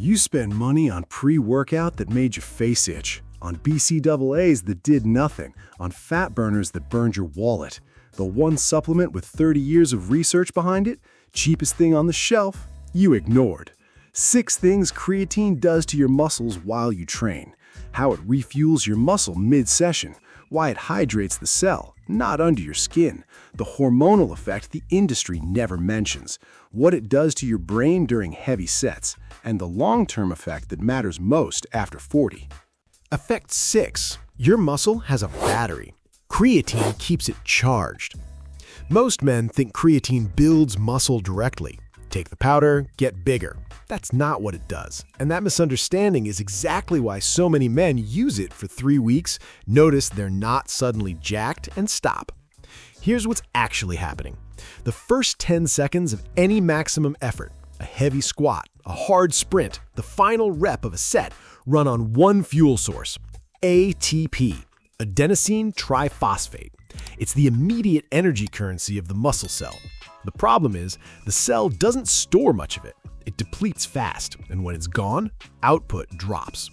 You spend money on pre-workout that made your face itch, on BCAAs that did nothing, on fat burners that burned your wallet. The one supplement with 30 years of research behind it, cheapest thing on the shelf, you ignored. 6 things creatine does to your muscles while you train. How it refuels your muscle mid-session. Why it hydrates the cell, not under your skin. The hormonal effect the industry never mentions. What it does to your brain during heavy sets. And the long-term effect that matters most after 40. Effect 6. Your muscle has a battery. Creatine keeps it charged. Most men think creatine builds muscle directly. Take the powder, get bigger. That's not what it does. And that misunderstanding is exactly why so many men use it for 3 weeks, notice they're not suddenly jacked, and stop. Here's what's actually happening. The first 10 seconds of any maximum effort, a heavy squat, a hard sprint, the final rep of a set, run on one fuel source, ATP, adenosine triphosphate. It's the immediate energy currency of the muscle cell. The problem is, the cell doesn't store much of it. It depletes fast, and when it's gone, output drops.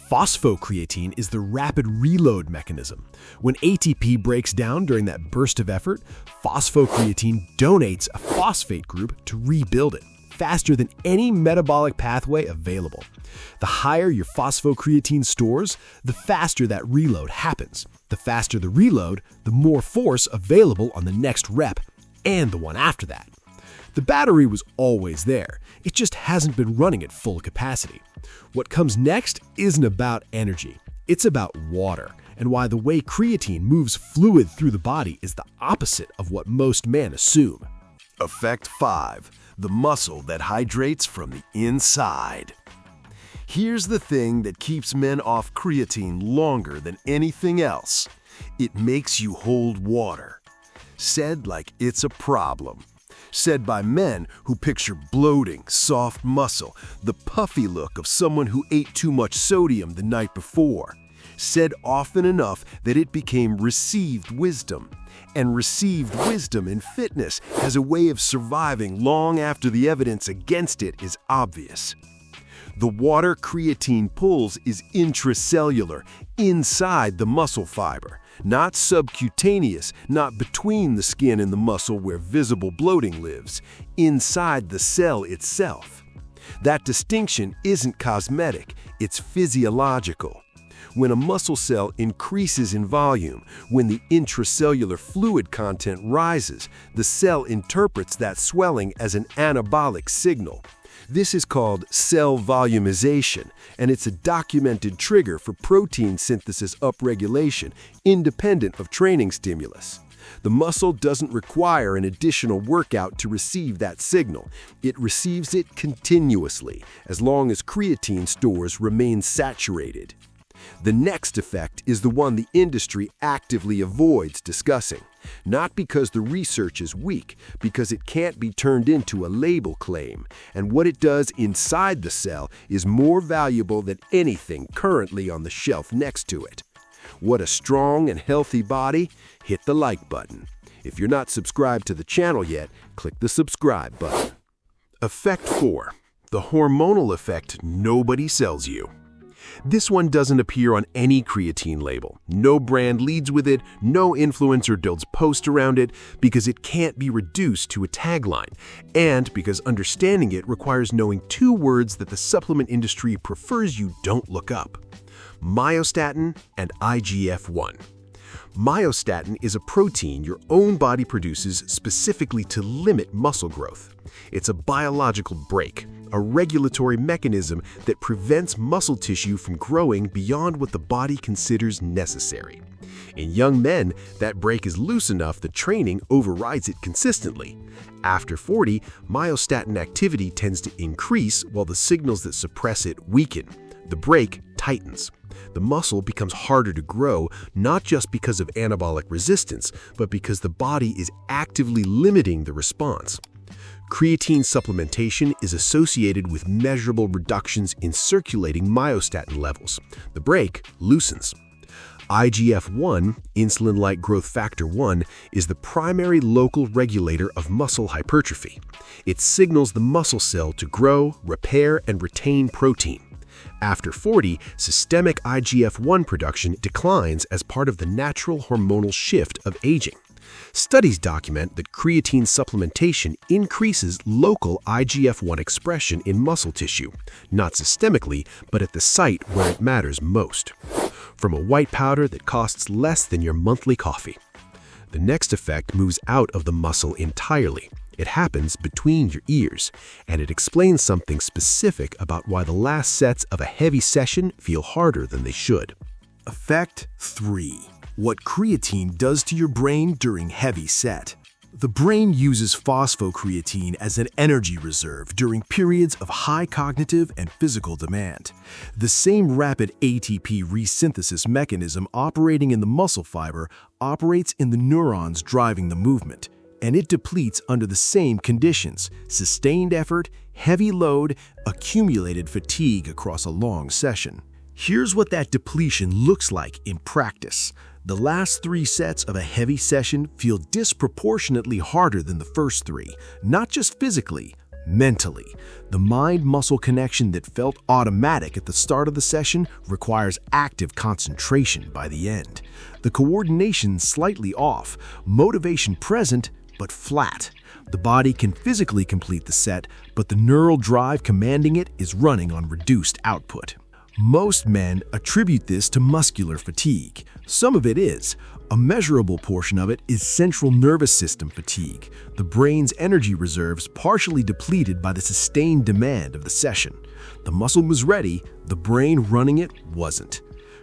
Phosphocreatine is the rapid reload mechanism. When ATP breaks down during that burst of effort, phosphocreatine donates a phosphate group to rebuild it, faster than any metabolic pathway available. The higher your phosphocreatine stores, the faster that reload happens. The faster the reload, the more force available on the next rep, and the one after that. The battery was always there, it just hasn't been running at full capacity. What comes next isn't about energy, it's about water, and why the way creatine moves fluid through the body is the opposite of what most men assume. Effect 5. The muscle that hydrates from the inside. Here's the thing that keeps men off creatine longer than anything else. It makes you hold water. Said like it's a problem. Said by men who picture bloating, soft muscle, the puffy look of someone who ate too much sodium the night before. Said often enough that it became received wisdom. And received wisdom in fitness has a way of surviving long after the evidence against it is obvious. The water creatine pulls is intracellular, inside the muscle fiber, not subcutaneous, not between the skin and the muscle where visible bloating lives, inside the cell itself. That distinction isn't cosmetic, it's physiological. When a muscle cell increases in volume, when the intracellular fluid content rises, the cell interprets that swelling as an anabolic signal. This is called cell volumization, and it's a documented trigger for protein synthesis upregulation, independent of training stimulus. The muscle doesn't require an additional workout to receive that signal. It receives it continuously, as long as creatine stores remain saturated. The next effect is the one the industry actively avoids discussing. Not because the research is weak, because it can't be turned into a label claim, and what it does inside the cell is more valuable than anything currently on the shelf next to it. What a strong and healthy body? Hit the like button. If you're not subscribed to the channel yet, click the subscribe button. Effect 4. The hormonal effect nobody sells you. This one doesn't appear on any creatine label. No brand leads with it, no influencer builds posts around it, because it can't be reduced to a tagline, and because understanding it requires knowing 2 words that the supplement industry prefers you don't look up: myostatin and IGF-1. Myostatin is a protein your own body produces specifically to limit muscle growth. It's a biological brake, a regulatory mechanism that prevents muscle tissue from growing beyond what the body considers necessary. In young men, that brake is loose enough that training overrides it consistently. After 40, myostatin activity tends to increase while the signals that suppress it weaken. The brake tightens. The muscle becomes harder to grow, not just because of anabolic resistance, but because the body is actively limiting the response. Creatine supplementation is associated with measurable reductions in circulating myostatin levels. The brake loosens. IGF-1, insulin-like growth factor 1, is the primary local regulator of muscle hypertrophy. It signals the muscle cell to grow, repair, and retain protein. After 40, systemic IGF-1 production declines as part of the natural hormonal shift of aging. Studies document that creatine supplementation increases local IGF-1 expression in muscle tissue, not systemically, but at the site where it matters most. From a white powder that costs less than your monthly coffee. The next effect moves out of the muscle entirely. It happens between your ears, and it explains something specific about why the last sets of a heavy session feel harder than they should. Effect 3. What creatine does to your brain during heavy set. The brain uses phosphocreatine as an energy reserve during periods of high cognitive and physical demand. The same rapid ATP resynthesis mechanism operating in the muscle fiber operates in the neurons driving the movement, and it depletes under the same conditions: sustained effort, heavy load, accumulated fatigue across a long session. Here's what that depletion looks like in practice. The last 3 sets of a heavy session feel disproportionately harder than the first 3, not just physically, mentally. The mind-muscle connection that felt automatic at the start of the session requires active concentration by the end. The coordination slightly off, motivation present, but flat. The body can physically complete the set, but the neural drive commanding it is running on reduced output. Most men attribute this to muscular fatigue. Some of it is. A measurable portion of it is central nervous system fatigue, the brain's energy reserves partially depleted by the sustained demand of the session. The muscle was ready, the brain running it wasn't.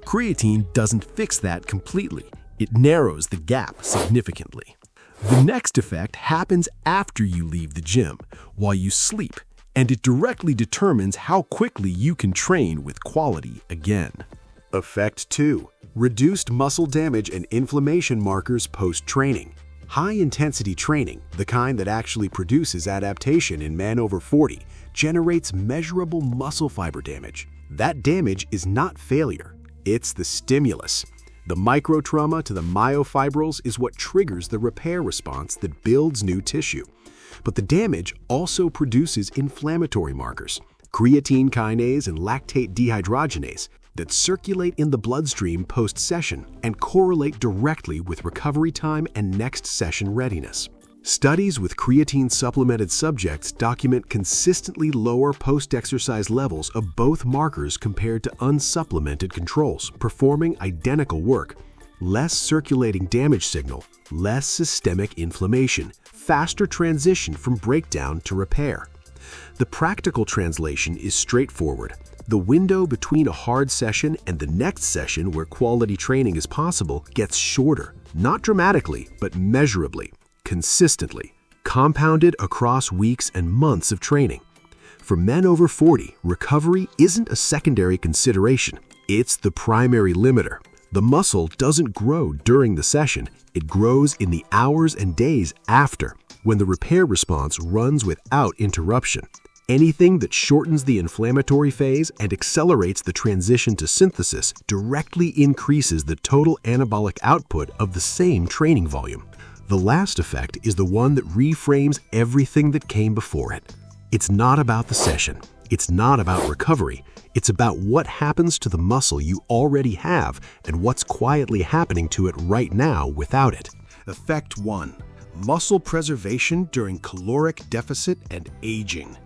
Creatine doesn't fix that completely. It narrows the gap significantly. The next effect happens after you leave the gym, while you sleep, and it directly determines how quickly you can train with quality again. Effect 2. Reduced muscle damage and inflammation markers post-training. High-intensity training, the kind that actually produces adaptation in men over 40, generates measurable muscle fiber damage. That damage is not failure, it's the stimulus. The microtrauma to the myofibrils is what triggers the repair response that builds new tissue. But the damage also produces inflammatory markers, creatine kinase and lactate dehydrogenase, that circulate in the bloodstream post-session and correlate directly with recovery time and next session readiness. Studies with creatine-supplemented subjects document consistently lower post-exercise levels of both markers compared to unsupplemented controls, performing identical work. Less circulating damage signal, less systemic inflammation, faster transition from breakdown to repair. The practical translation is straightforward. The window between a hard session and the next session where quality training is possible gets shorter, not dramatically, but measurably, consistently, compounded across weeks and months of training. For men over 40, recovery isn't a secondary consideration, it's the primary limiter. The muscle doesn't grow during the session, it grows in the hours and days after, when the repair response runs without interruption. Anything that shortens the inflammatory phase and accelerates the transition to synthesis directly increases the total anabolic output of the same training volume. The last effect is the one that reframes everything that came before it. It's not about the session. It's not about recovery. It's about what happens to the muscle you already have and what's quietly happening to it right now without it. Effect 1. Muscle preservation during caloric deficit and aging.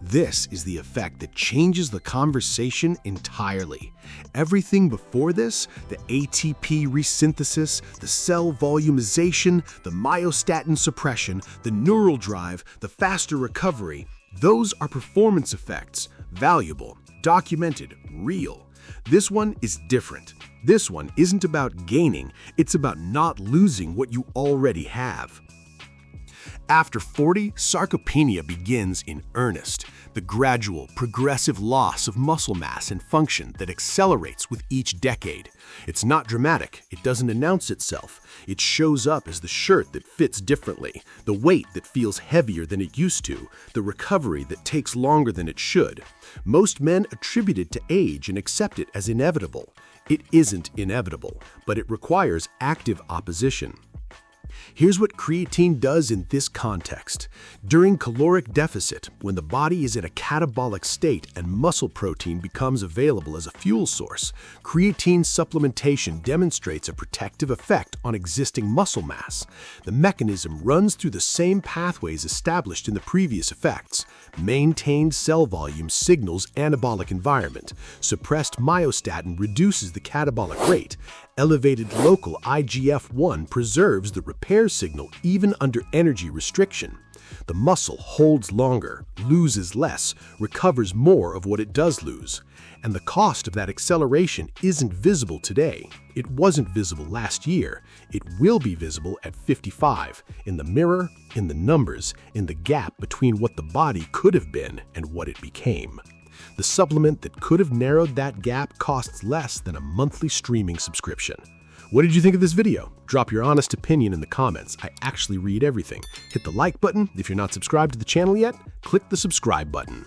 This is the effect that changes the conversation entirely. Everything before this, the ATP resynthesis, the cell volumization, the myostatin suppression, the neural drive, the faster recovery, those are performance effects, valuable, documented, real. This one is different. This one isn't about gaining, it's about not losing what you already have. After 40, sarcopenia begins in earnest, the gradual, progressive loss of muscle mass and function that accelerates with each decade. It's not dramatic, it doesn't announce itself. It shows up as the shirt that fits differently, the weight that feels heavier than it used to, the recovery that takes longer than it should. Most men attribute it to age and accept it as inevitable. It isn't inevitable, but it requires active opposition. Here's what creatine does in this context. During caloric deficit, when the body is in a catabolic state and muscle protein becomes available as a fuel source, creatine supplementation demonstrates a protective effect on existing muscle mass. The mechanism runs through the same pathways established in the previous effects. Maintained cell volume signals anabolic environment. Suppressed myostatin reduces the catabolic rate. Elevated local IGF-1 preserves the repair signal even under energy restriction. The muscle holds longer, loses less, recovers more of what it does lose. And the cost of that acceleration isn't visible today. It wasn't visible last year. It will be visible at 55, in the mirror, in the numbers, in the gap between what the body could have been and what it became. The supplement that could have narrowed that gap costs less than a monthly streaming subscription. What did you think of this video? Drop your honest opinion in the comments. I actually read everything. Hit the like button. If you're not subscribed to the channel yet, click the subscribe button.